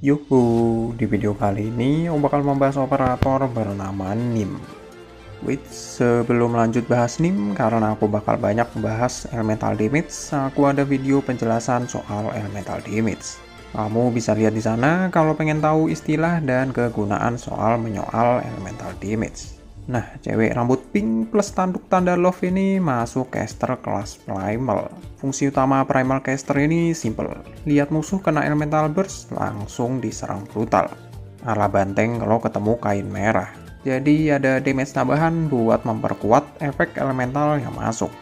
Yuhu, di video kali ini aku bakal membahas operator bernama NIM. Wait, sebelum lanjut bahas NIM, karena aku bakal banyak membahas elemental damage, aku ada video penjelasan soal elemental damage. Kamu bisa lihat di sana kalau pengen tahu istilah dan kegunaan soal menyoal elemental damage. Nah, cewek rambut pink plus tanduk tanda love ini masuk caster kelas primal. Fungsi utama primal caster ini simple. Lihat musuh kena elemental burst, langsung diserang brutal. Ala banteng kalau ketemu kain merah. Jadi ada damage tambahan buat memperkuat efek elemental yang masuk.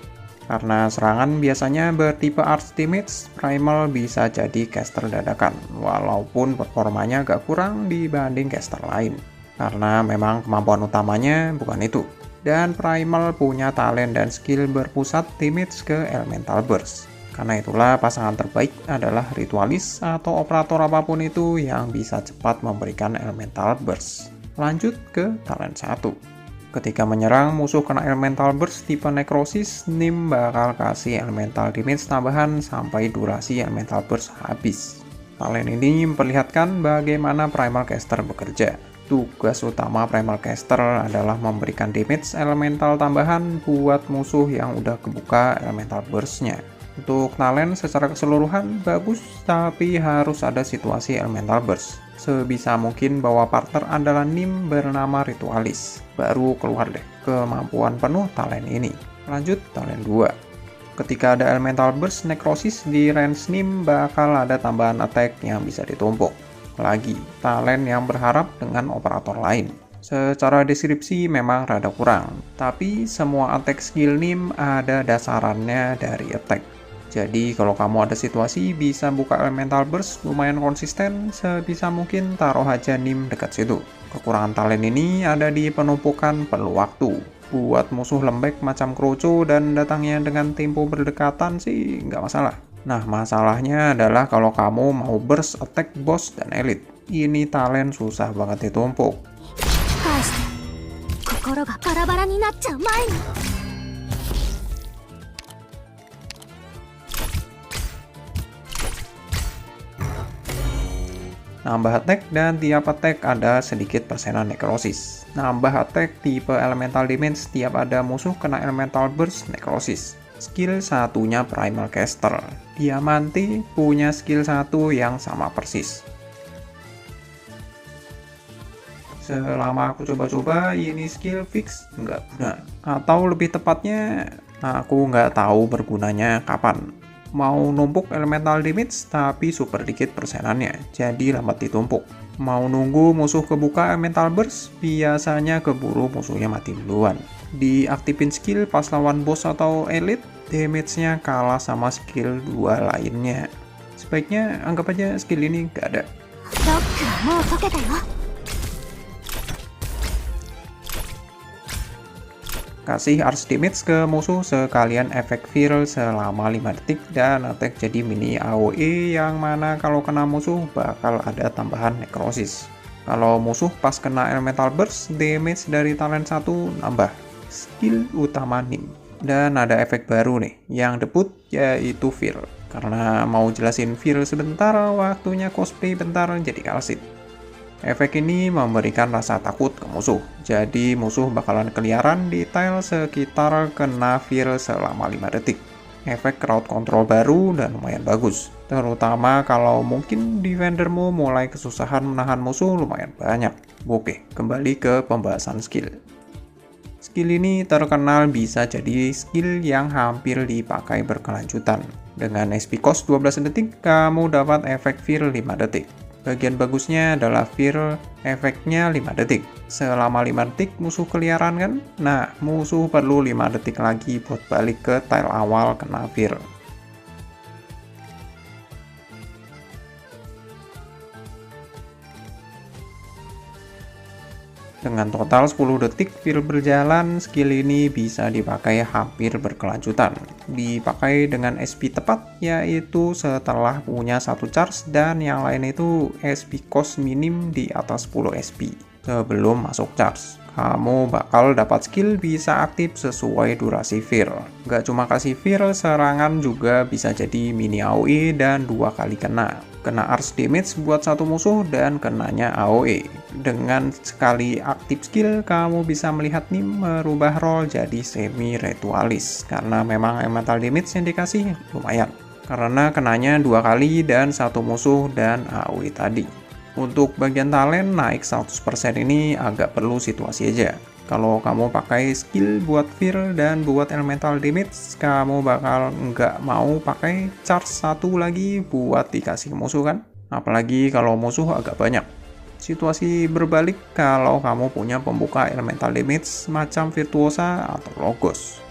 Karena serangan biasanya bertipe arch damage, primal bisa jadi caster dadakan, walaupun performanya agak kurang dibanding caster lain. Karena memang kemampuan utamanya bukan itu. Dan primal punya talent dan skill berpusat damage ke elemental burst. Karena itulah pasangan terbaik adalah ritualis atau operator apapun itu yang bisa cepat memberikan elemental burst. Lanjut ke talent 1. Ketika menyerang musuh kena elemental burst tipe necrosis, NIM bakal kasih elemental damage tambahan sampai durasi elemental burst habis. Talent ini memperlihatkan bagaimana primal caster bekerja. Tugas utama primal caster adalah memberikan damage elemental tambahan buat musuh yang udah kebuka elemental burst-nya. Untuk talent secara keseluruhan bagus, tapi harus ada situasi elemental burst. Sebisa mungkin bawa partner andalan NIM bernama Ritualis. Baru keluar deh kemampuan penuh talent ini. Lanjut talent 2. Ketika ada elemental burst necrosis di range NIM bakal ada tambahan attack yang bisa ditumpuk. Lagi, talent yang berharap dengan operator lain. Secara deskripsi memang rada kurang, tapi semua attack skill NIM ada dasarannya dari attack. Jadi kalau kamu ada situasi bisa buka elemental burst lumayan konsisten, sebisa mungkin taruh aja NIM dekat situ. Kekurangan talent ini ada di penumpukan perlu waktu. Buat musuh lembek macam Kroco dan datangnya dengan tempo berdekatan sih nggak masalah. Nah, masalahnya adalah kalau kamu mau burst attack boss dan elite. Ini talent susah banget ditumpuk. Nambah attack dan tiap attack ada sedikit persenan necrosis. Nambah attack tipe elemental damage setiap ada musuh kena elemental burst necrosis. Skill satunya primal caster. Diamante punya skill satu yang sama persis. Selama aku coba-coba ini skill fix nggak guna. Atau lebih tepatnya aku nggak tahu bergunanya kapan. Mau numpuk elemental damage tapi super dikit persenannya, jadi lambat ditumpuk. Mau nunggu musuh kebuka elemental burst, biasanya keburu musuhnya mati duluan. Diaktifin skill pas lawan boss atau elite, damage-nya kalah sama skill 2 lainnya. Sebaiknya anggap aja skill ini gak ada. Kasih arch damage ke musuh sekalian efek viral selama 5 detik dan attack jadi mini AoE yang mana kalau kena musuh bakal ada tambahan necrosis. Kalau musuh pas kena elemental burst, damage dari talent 1 nambah. Skill utama NIM. Dan ada efek baru nih yang debut yaitu Fear. Karena mau jelasin Fear sebentar, waktunya cosplay bentar jadi kalsit. Efek ini memberikan rasa takut ke musuh, jadi musuh bakalan keliaran di tile sekitar kena Fear selama 5 detik. Efek crowd control baru dan lumayan bagus, terutama kalau mungkin defendermu mulai kesusahan menahan musuh lumayan banyak. Oke, kembali ke pembahasan skill. Skill ini terkenal bisa jadi skill yang hampir dipakai berkelanjutan. Dengan SP cost 12 detik, kamu dapat efek Fear 5 detik. Bagian bagusnya adalah Fear efeknya 5 detik. Selama 5 detik musuh keliaran kan? Nah, musuh perlu 5 detik lagi buat balik ke tile awal kena Fear. Dengan total 10 detik Fear berjalan, skill ini bisa dipakai hampir berkelanjutan. Dipakai dengan SP tepat, yaitu setelah punya satu charge dan yang lain itu SP cost minim di atas 10 SP sebelum masuk charge. kamu bakal dapat skill bisa aktif sesuai durasi Fear. Gak cuma kasih Fear, serangan juga bisa jadi mini AoE dan 2 kali kena. Kena Arch damage buat satu musuh dan kenanya AoE. Dengan sekali aktif skill, kamu bisa melihat Nim merubah role jadi semi-ritualis. Karena memang elemental damage yang dikasih lumayan. Karena kenanya 2 kali dan satu musuh dan AoE tadi. Untuk bagian talent naik 100% ini agak perlu situasi aja. Kalau kamu pakai skill buat Fear dan buat elemental damage, kamu bakal nggak mau pakai charge 1 lagi buat dikasih musuh kan? Apalagi kalau musuh agak banyak. Situasi berbalik kalau kamu punya pembuka elemental damage macam Virtuosa atau Logos.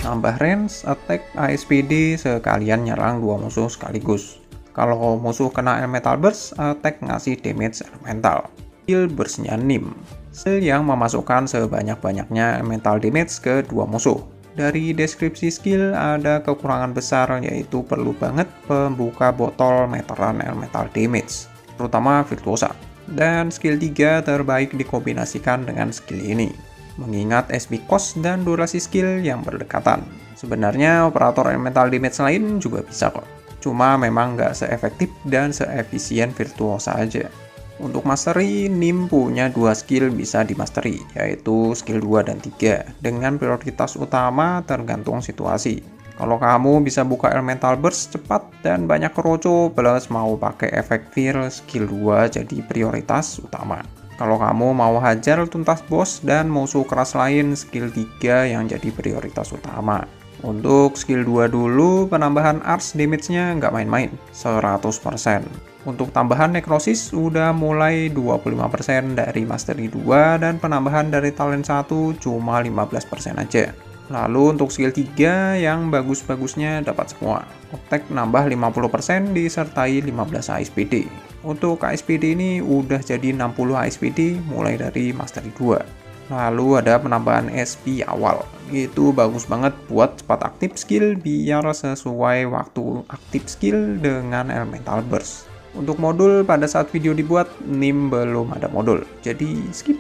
Nambah range, attack, ASPD sekalian nyerang 2 musuh sekaligus. Kalau musuh kena elemental burst, attack ngasih damage elemental. Skill burstnya Nim, skill yang memasukkan sebanyak-banyaknya elemental damage ke 2 musuh. Dari deskripsi skill ada kekurangan besar, yaitu perlu banget pembuka botol meteran elemental damage, terutama Virtuosa. Dan skill 3 terbaik dikombinasikan dengan skill ini, mengingat SP cost dan durasi skill yang berdekatan. Sebenarnya operator elemental damage lain juga bisa kok, cuma memang nggak seefektif dan seefisien Virtuosa aja. Untuk mastery, Nim punya 2 skill bisa di mastery, yaitu skill 2 dan 3, dengan prioritas utama tergantung situasi. Kalau kamu bisa buka elemental burst cepat dan banyak keroco plus mau pakai efek Fear, skill 2 jadi prioritas utama. Kalau kamu mau hajar tuntas bos dan musuh keras lain, skill 3 yang jadi prioritas utama. Untuk skill 2 dulu, penambahan Arch damage-nya nggak main-main, 100%. Untuk tambahan Necrosis udah mulai 25% dari Mastery 2 dan penambahan dari talent 1 cuma 15% aja. Lalu untuk skill 3 yang bagus-bagusnya dapat semua. Attack nambah 50% disertai 15 ASPD. Untuk ASPD ini udah jadi 60 ASPD mulai dari Mastery 2. Lalu ada penambahan SP awal. Itu bagus banget buat cepat aktif skill biar sesuai waktu aktif skill dengan elemental burst. Untuk modul pada saat video dibuat, Nim belum ada modul, jadi skip.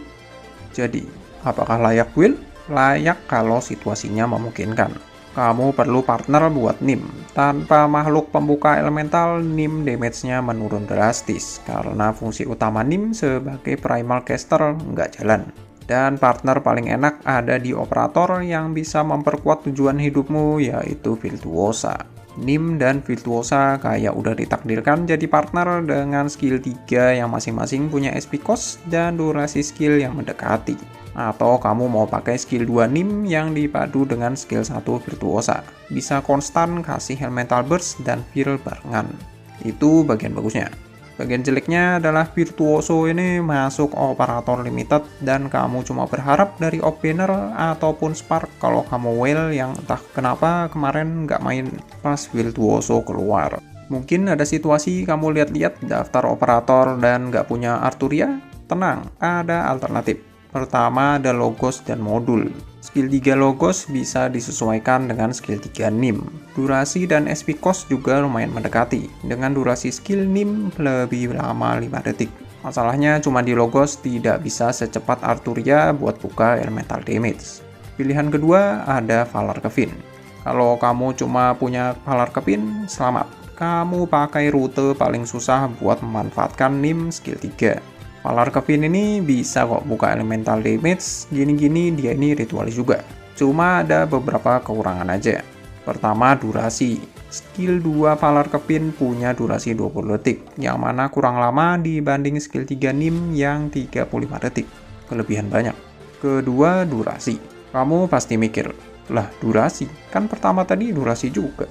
Jadi, apakah layak build? Layak kalau situasinya memungkinkan. Kamu perlu partner buat Nim. Tanpa makhluk pembuka elemental, Nim damage-nya menurun drastis karena fungsi utama Nim sebagai primal caster nggak jalan. Dan partner paling enak ada di operator yang bisa memperkuat tujuan hidupmu, yaitu Virtuosa. Nim dan Virtuosa kayak udah ditakdirkan jadi partner dengan skill 3 yang masing-masing punya SP cost dan durasi skill yang mendekati. Atau kamu mau pakai skill 2 Nim yang dipadu dengan skill 1 Virtuosa. Bisa konstan kasih elemental burst dan Fear barengan. Itu bagian bagusnya. Bagian jeleknya adalah Virtuoso ini masuk operator limited dan kamu cuma berharap dari Opbanner ataupun Spark kalau kamu whale yang entah kenapa kemarin nggak main pas Virtuoso keluar. Mungkin ada situasi kamu lihat-lihat daftar operator dan nggak punya Arturia? Tenang, ada alternatif. Pertama ada Logos dan modul. Skill 3 Logos bisa disesuaikan dengan skill 3 Nim. Durasi dan SP cost juga lumayan mendekati. Dengan durasi skill Nim lebih lama 5 detik. Masalahnya cuma di Logos tidak bisa secepat Arturia buat buka elemental damage. Pilihan kedua ada Valar Kevin. Kalau kamu cuma punya Valar Kevin, selamat. Kamu pakai rute paling susah buat memanfaatkan Nim skill 3. Valar Kevin ini bisa kok buka elemental damage, gini-gini dia ini ritualis juga. Cuma ada beberapa kekurangan aja. Pertama, durasi. Skill 2 Valar Kevin punya durasi 20 detik, yang mana kurang lama dibanding skill 3 Nim yang 35 detik. Kelebihan banyak. Kedua, durasi. Kamu pasti mikir, lah durasi? Kan pertama tadi durasi juga.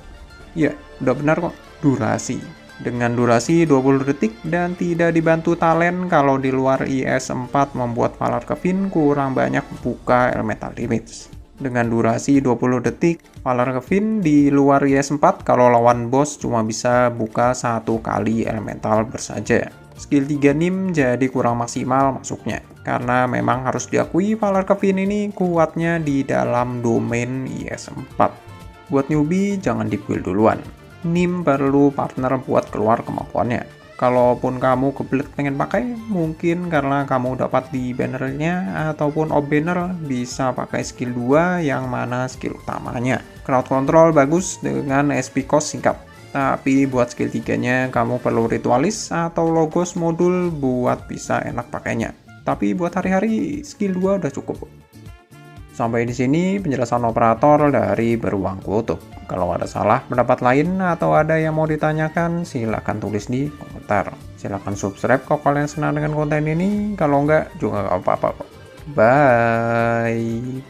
Ya, udah benar kok, durasi. Dengan durasi 20 detik dan tidak dibantu talent kalau di luar IS-4 membuat Valar Kevin kurang banyak buka elemental damage. Dengan durasi 20 detik, Valar Kevin di luar IS-4 kalau lawan bos cuma bisa buka 1 kali elemental bersaja. Skill 3 Nim jadi kurang maksimal masuknya, karena memang harus diakui Valar Kevin ini kuatnya di dalam domain IS-4. Buat newbie, jangan di-build duluan. NIM perlu partner buat keluar kemampuannya. Kalaupun kamu kebelet pengen pakai, mungkin karena kamu dapat di bannernya ataupun off banner, bisa pakai skill 2 yang mana skill utamanya. Crowd control bagus dengan SP cost singkat. Tapi buat skill 3-nya kamu perlu ritualis atau logos modul buat bisa enak pakainya. Tapi buat hari-hari skill 2 udah cukup. Sampai di sini penjelasan operator dari Beruang Kutub. Kalau ada salah pendapat lain atau ada yang mau ditanyakan, silahkan tulis di komentar. Silahkan subscribe kalau kalian senang dengan konten ini. Kalau enggak, juga nggak apa-apa. Bye!